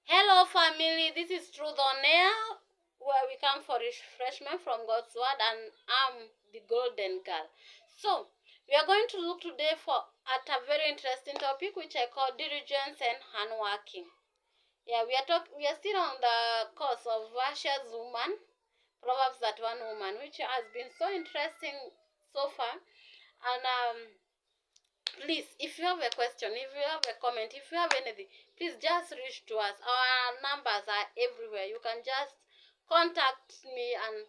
Hello, family. This is Truth on Air, where we come for refreshment from God's Word, and I'm the Golden Girl. So, we are going to look today at a very interesting topic, which I call diligence and handworking. Yeah, we are still on the course of Vasha's woman, Proverbs that one woman, which has been so interesting so far. And please, if you have a question, if you have a comment, if you have anything, please just reach to us. Our numbers are everywhere. You can just contact me, and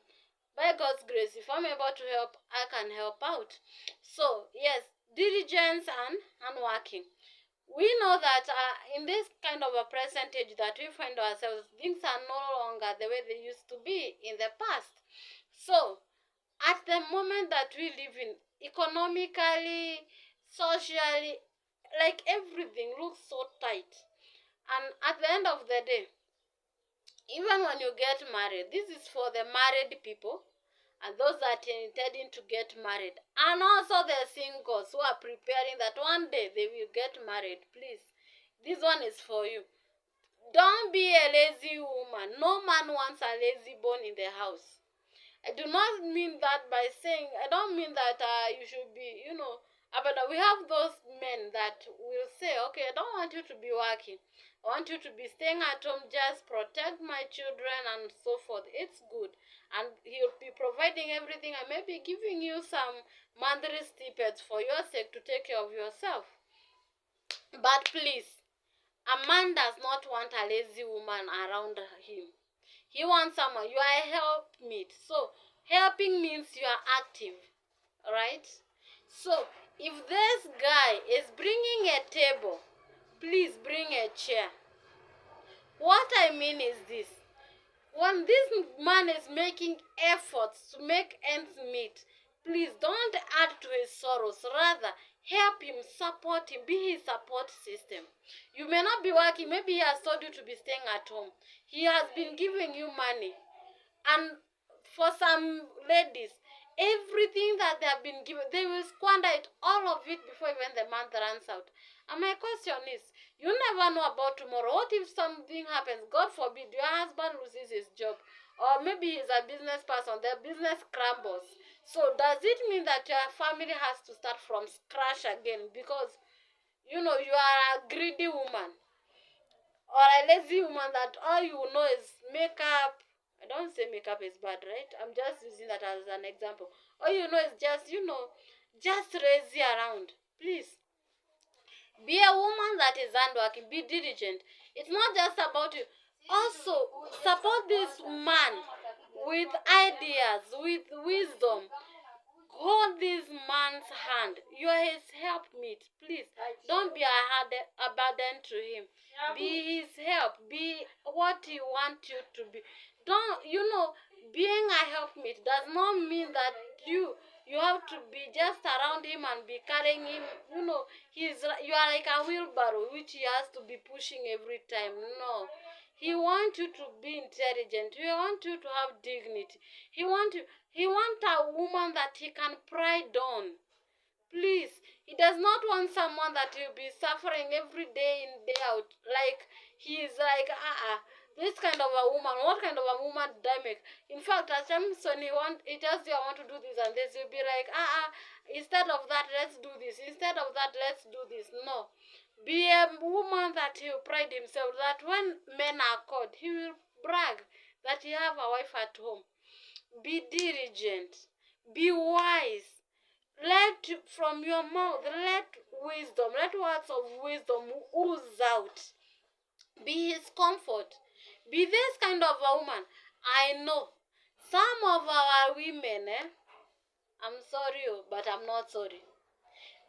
by God's grace, if I'm able to help, I can help out. So yes, diligence and working. We know that in this kind of a present age that we find ourselves, things are no longer the way they used to be in the past. So at the moment that we live in, economically, socially, like everything looks so tight. And at the end of the day, even when you get married, this is for the married people and those that are intending to get married, and also the singles who are preparing that one day they will get married. Please, this one is for you. Don't be a lazy woman. No man wants a lazy bone in the house. I do not mean that by saying, I don't mean that you should be, but we have those men that will say, okay, I don't want you to be working. I want you to be staying at home, just protect my children and so forth. It's good. And he'll be providing everything and maybe giving you some monthly stipends for your sake to take care of yourself. But please, a man does not want a lazy woman around him. He wants someone. You are a helpmeet. So helping means you are active, right? So if this guy is bringing a table, please bring a chair. What I mean is this: when this man is making efforts to make ends meet, please don't add to his sorrows. Rather, help him, support him, be his support system. You may not be working. Maybe he has told you to be staying at home. He has been giving you money. And for some ladies, everything that they have been given, they will squander it, all of it, before even the month runs out. And my question is, you never know about tomorrow. What if something happens? God forbid, your husband loses his job. Or maybe he's a business person. Their business crumbles. So does it mean that your family has to start from scratch again? Because, you are a greedy woman. Or a lazy woman that all you know is makeup. I don't say makeup is bad, right? I'm just using that as an example. All you know is just lazy around. Please, be a woman that is hardworking. Be diligent. It's not just about you. Also, support this man with ideas, with wisdom. Hold this man's hand. You are his helpmeet. Please, don't be a burden to him. Be his help. Be what he wants you to be. Don't, being a helpmeet does not mean that you have to be just around him and be carrying him. You are like a wheelbarrow which he has to be pushing every time. No. He wants you to be intelligent. He wants you to have dignity. He wants a woman that he can pride on. Please, he does not want someone that will be suffering every day in, day out. Like, he's like, this kind of a woman, what kind of a woman did I make? In fact, at times when he tells you, I want to do this and this, you'll be like, instead of that, let's do this. Instead of that, let's do this. No. Be a woman that he will pride himself, that when men are called, he will brag that he have a wife at home. Be diligent. Be wise. Let from your mouth, let words of wisdom ooze out. Be his comfort. Be this kind of a woman. I know some of our women, I'm sorry, but I'm not sorry.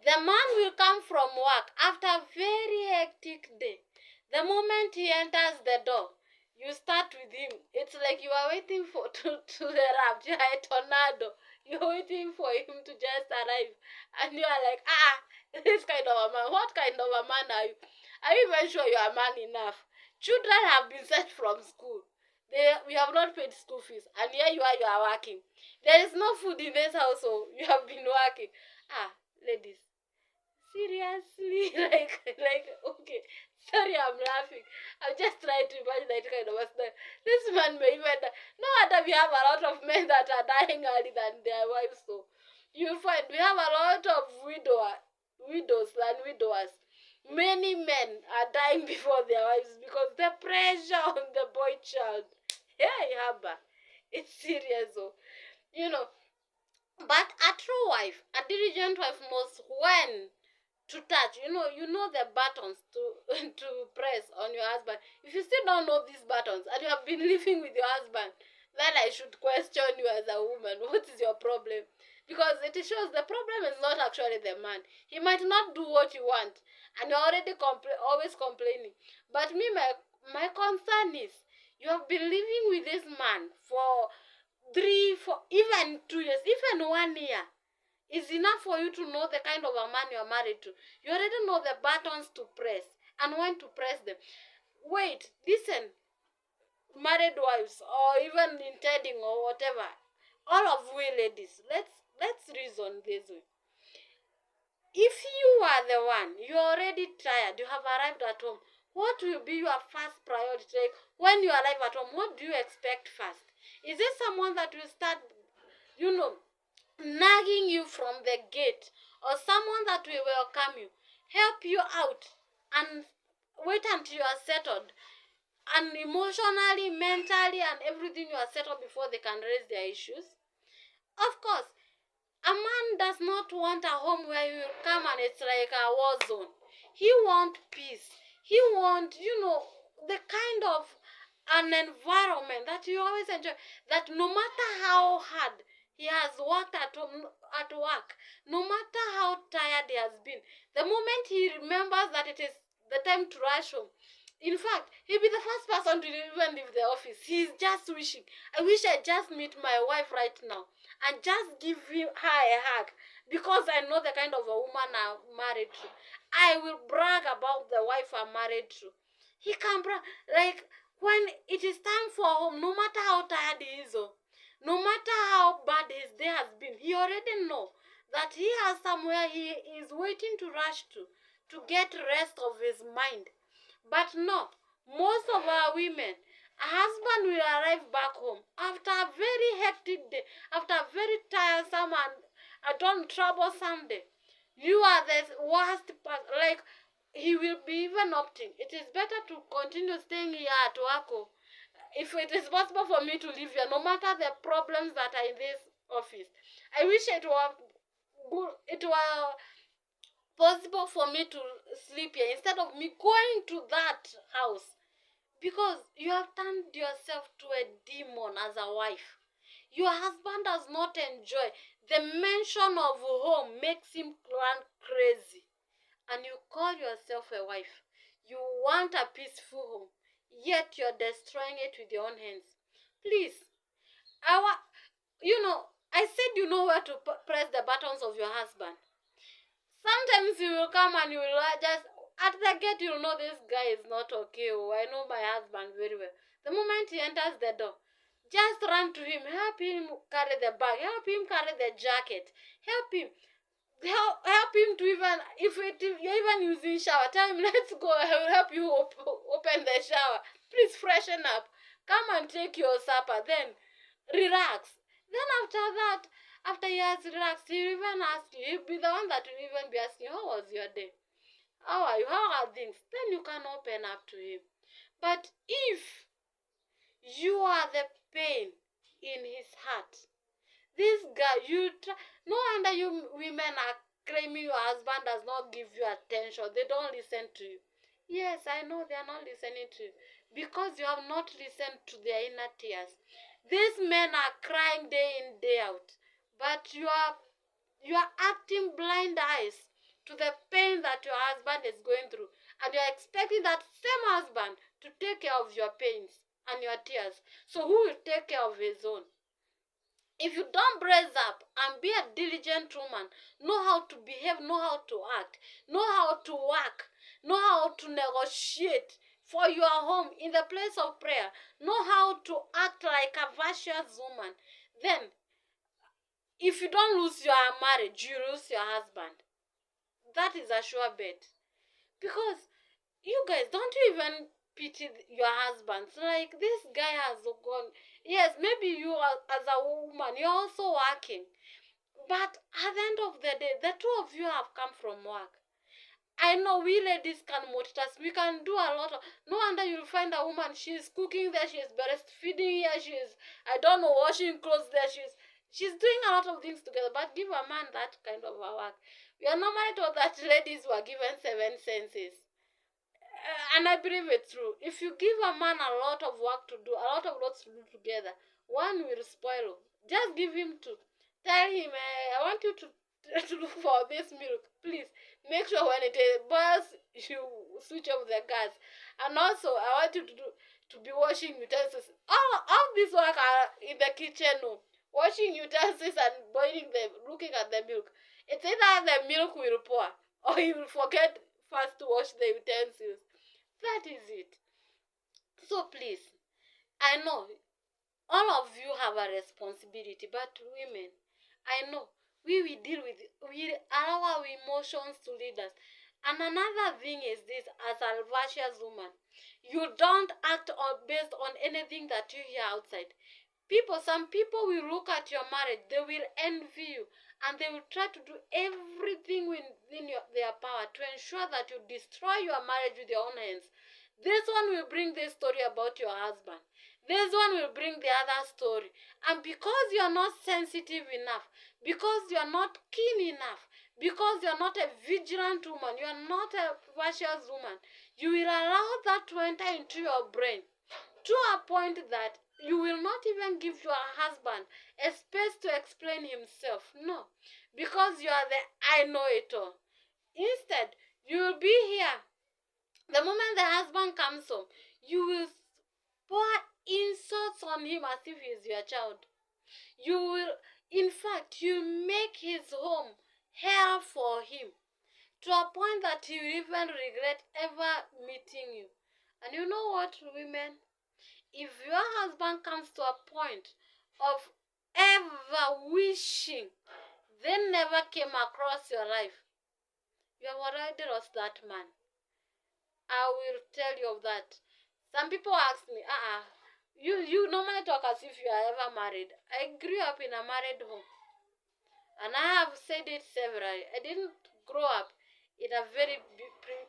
The man will come from work after a very hectic day. The moment he enters the door, you start with him. It's like you are waiting to erupt. You are a tornado. You're waiting for him to just arrive. And you are like, this kind of a man. What kind of a man are you? Are you even sure you are man enough? Children have been sent from school. We have not paid school fees. And here you are working. There is no food in this household. You have been working. Ladies, Seriously, like, okay, sorry, I'm laughing. I'm just trying to imagine that kind of a story. This man may even die. No wonder we have a lot of men that are dying early than their wives. So you'll find we have a lot of widows and widowers. Many men are dying before their wives because the pressure on the boy child. Yeah, Haba, it's serious. So you know, but a true wife, a diligent wife knows when to touch. You know the buttons to to press on your husband. If you still don't know these buttons and you have been living with your husband, then I should question you as a woman. What is your problem? Because it shows the problem is not actually the man. He might not do what you want, and you're already always complaining. But me, my concern is you have been living with this man for 3, 4, even 2 years, even 1 year is enough for you to know the kind of a man you are married to. You already know the buttons to press and when to press them. Wait, listen, married wives or even intending or whatever, all of we ladies, let's reason this way. If you are the one, you're already tired, you have arrived at home, what will be your first priority? Like when you arrive at home, what do you expect first? Is it someone that will start, you know, nagging you from the gate, or someone that will welcome you, help you out, and wait until you are settled, and emotionally, mentally, and everything you are settled before they can raise their issues? Of course, a man does not want a home where you will come and it's like a war zone. He wants peace. He wants, the kind of an environment that you always enjoy. That no matter how hard he has worked at home, at work, no matter how tired he has been, the moment he remembers that it is the time to rush home, in fact, he'll be the first person to even leave the office. He's just wishing, I wish I just meet my wife right now and just give her a hug, because I know the kind of a woman I'm married to. I will brag about the wife I'm married to. He can brag. Like, when it is time for home, no matter how tired he is, no matter how bad his day has been, he already know that he has somewhere he is waiting to rush to get rest of his mind. But no, most of our women, a husband will arrive back home after a very hectic day, after a very tiresome and troublesome day. You are the worst part. Like, he will be even opting. It is better to continue staying here at work. If it is possible for me to live here, no matter the problems that are in this office, I wish it were good. It were possible for me to sleep here instead of me going to that house, because you have turned yourself to a demon as a wife. Your husband does not enjoy the mention of home, makes him run crazy, and you call yourself a wife. You want a peaceful home, yet you're destroying it with your own hands. Please, our I said you know where to press the buttons of your husband. Sometimes you will come and you will just, at the gate, you know this guy is not okay. Oh, I know my husband very well. The moment he enters the door, just run to him, help him carry the bag, help him carry the jacket, help him to even, if you're even using shower, tell him, let's go, I will help you open the shower. Please freshen up. Come and take your supper, then relax. Then after that, after he has relaxed, he'll even ask you, he'll be the one that will even be asking, how was your day? How are you? How are things? Then you can open up to him. But if you are the pain in his heart, this guy, no wonder you women are claiming your husband does not give you attention. They don't listen to you. Yes, I know they are not listening to you because you have not listened to their inner tears. These men are crying day in, day out, but you are acting blind eyes to the pain that your husband is going through, and you are expecting that same husband to take care of your pains and your tears. So who will take care of his own? If you don't brace up and be a diligent woman, know how to behave, know how to act, know how to work, know how to negotiate for your home in the place of prayer, know how to act like a virtuous woman, then if you don't lose your marriage, you lose your husband. That is a sure bet. Because you guys, don't you even pity your husbands? Like, this guy has gone. Yes, maybe you as a woman, you're also working. But at the end of the day, the two of you have come from work. I know we ladies can multitask. We can do a lot of. No wonder you'll find a woman. She's cooking there. She's breastfeeding here. She's, I don't know, washing clothes there. She's doing a lot of things together. But give a man that kind of a work. We are normally told that ladies were given 7 senses. And I believe it's true. If you give a man a lot of work to do, a lot of lots to do together, one will spoil. Just give him two. Tell him, I want you to to look for this milk. Please make sure when it boils, you switch off the gas. And also, I want you to be washing utensils. All this work are in the kitchen, no. Washing utensils and boiling them, looking at the milk. It's either the milk will pour or you will forget first to wash the utensils. That is it. So please, I know all of you have a responsibility, but women, I know we allow our emotions to lead us. And another thing is this: as a virtuous woman, you don't act on based on anything that you hear outside. Some people will look at your marriage, they will envy you, and they will try to do everything within their power to ensure that you destroy your marriage with your own hands. This one will bring this story about your husband. This one will bring the other story. And because you are not sensitive enough, because you are not keen enough, because you are not a vigilant woman, you are not a virtuous woman, you will allow that to enter into your brain to a point that you will not even give your husband a space to explain himself. No, because you are the I know it all. Instead, you will be here. The moment the husband comes home, you will pour insults on him as if he is your child. You will, in fact, you make his home hell for him to a point that he will even regret ever meeting you. And you know what, women? If your husband comes to a point of ever wishing they never came across your life, you have already lost that man. I will tell you of that. Some people ask me, you normally talk as if you are ever married. I grew up in a married home. And I have said it severally. I didn't grow up in a very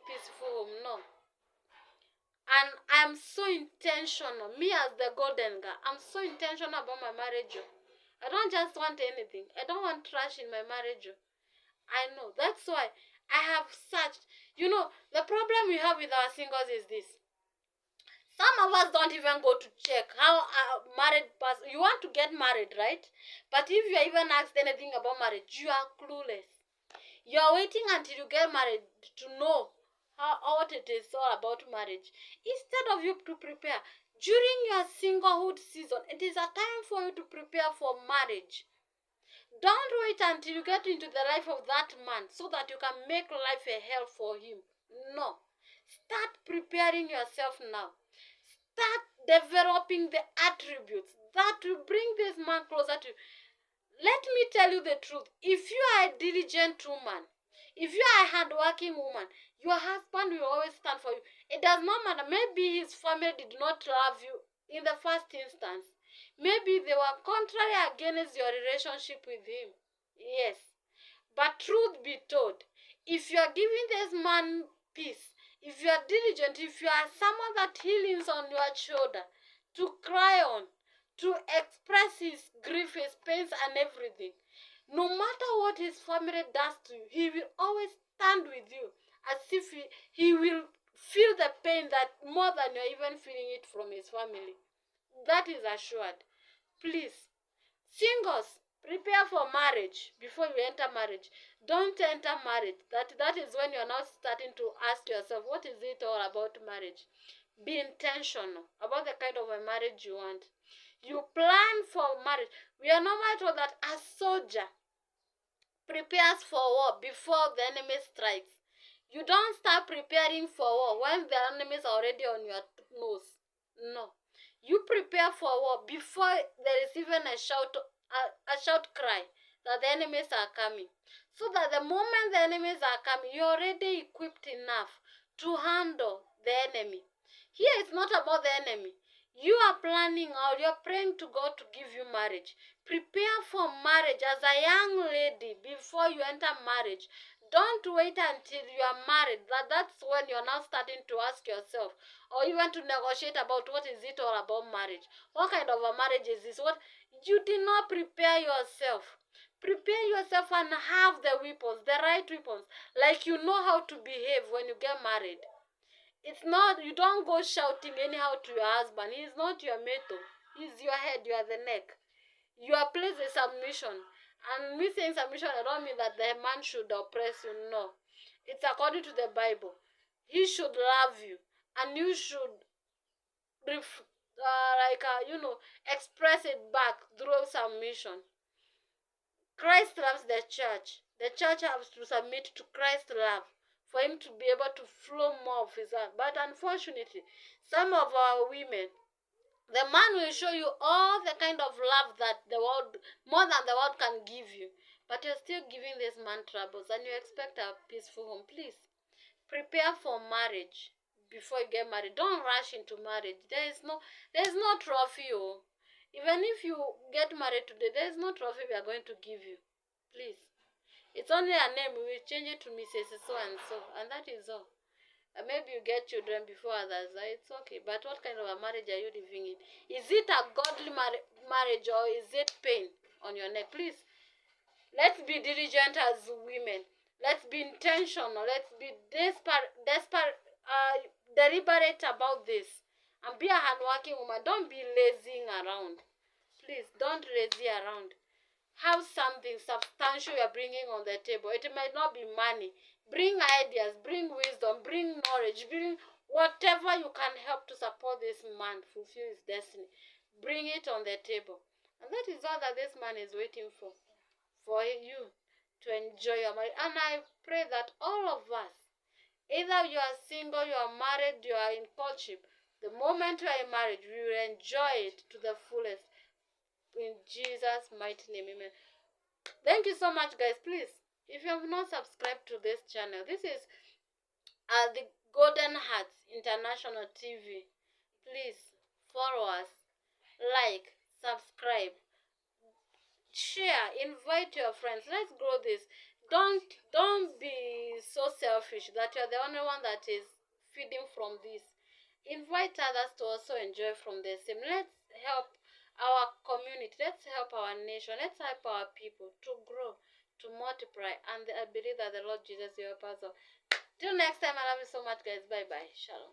peaceful home, no. And I'm so intentional. Me as the golden girl, I'm so intentional about my marriage. I don't just want anything. I don't want trash in my marriage. I know. That's why I have searched. You know, the problem we have with our singles is this. Some of us don't even go to check how a married person. You want to get married, right? But if you are even asked anything about marriage, you are clueless. You are waiting until you get married to know what it is all about marriage. Instead of you to prepare during your singlehood season, it is a time for you to prepare for marriage. Don't wait until you get into the life of that man so that you can make life a hell for him. No. Start preparing yourself now. Start developing the attributes that will bring this man closer to you. Let me tell you the truth. If you are a diligent woman, if you are a hardworking woman, your husband will always stand for you. It does not matter. Maybe his family did not love you in the first instance. Maybe they were contrary against your relationship with him. Yes. But truth be told, if you are giving this man peace, if you are diligent, if you are someone that he leans on your shoulder to cry on, to express his grief, his pains, and everything, no matter what his family does to you, he will always stand with you as if he will feel the pain that more than you're even feeling it from his family. That is assured. Please, singles, prepare for marriage before you enter marriage. Don't enter marriage. That is when you're now starting to ask yourself, what is it all about marriage? Be intentional about the kind of a marriage you want. You plan for marriage. We are normally told that a soldier prepares for war before the enemy strikes. You don't start preparing for war when the enemy is already on your nose. No. You prepare for war before there is even a shout cry. that the enemies are coming. So that the moment the enemies are coming, you're already equipped enough to handle the enemy. Here it's not about the enemy. You are planning out, you're praying to God to give you marriage. Prepare for marriage as a young lady before you enter marriage. Don't wait until you are married. That's when you're now starting to ask yourself, or even to negotiate about what is it all about marriage. What kind of a marriage is this? What you did not prepare yourself. Prepare yourself and have the weapons, the right weapons. Like you know how to behave when you get married. It's not, you don't go shouting anyhow to your husband. He's not your mate. He's your head, you are the neck. You are placed in submission. And me saying submission, I don't mean that the man should oppress you. No. It's according to the Bible. He should love you. And you should, express it back through submission. Christ loves the church. The church has to submit to Christ's love for him to be able to flow more of his love. But unfortunately, some of our women, the man will show you all the kind of love that the world, more than the world can give you. But you're still giving this man troubles and you expect a peaceful home. Please, prepare for marriage before you get married. Don't rush into marriage. There's no trophy. Oh. Even if you get married today, there's no trophy we are going to give you. Please. It's only a name. We will change it to Mrs. So and so. And that is all. Maybe you get children before others. It's okay. But what kind of a marriage are you living in? Is it a godly marriage or is it pain on your neck? Please. Let's be diligent as women. Let's be intentional. Let's be deliberate about this. And be a hardworking woman. Don't be lazing around. Please, don't lazy around. Have something substantial you're bringing on the table. It might not be money. Bring ideas, bring wisdom, bring knowledge, bring whatever you can help to support this man fulfill his destiny. Bring it on the table. And that is all that this man is waiting for you to enjoy your marriage. And I pray that all of us, either you are single, you are married, you are in courtship, the moment you are in marriage, we will enjoy it to the fullest. In Jesus' mighty name, amen. Thank you so much, guys. Please, if you have not subscribed to this channel, this is the Golden Hearts International TV. Please follow us, like, subscribe, share, invite your friends. Let's grow this. Don't be so selfish that you're the only one that is feeding from this. Invite others to also enjoy from the same. Let's help our community. Let's help our nation. Let's help our people to grow, to multiply. And I believe that the Lord Jesus will help us all. Till next time, I love you so much, guys. Bye-bye. Shalom.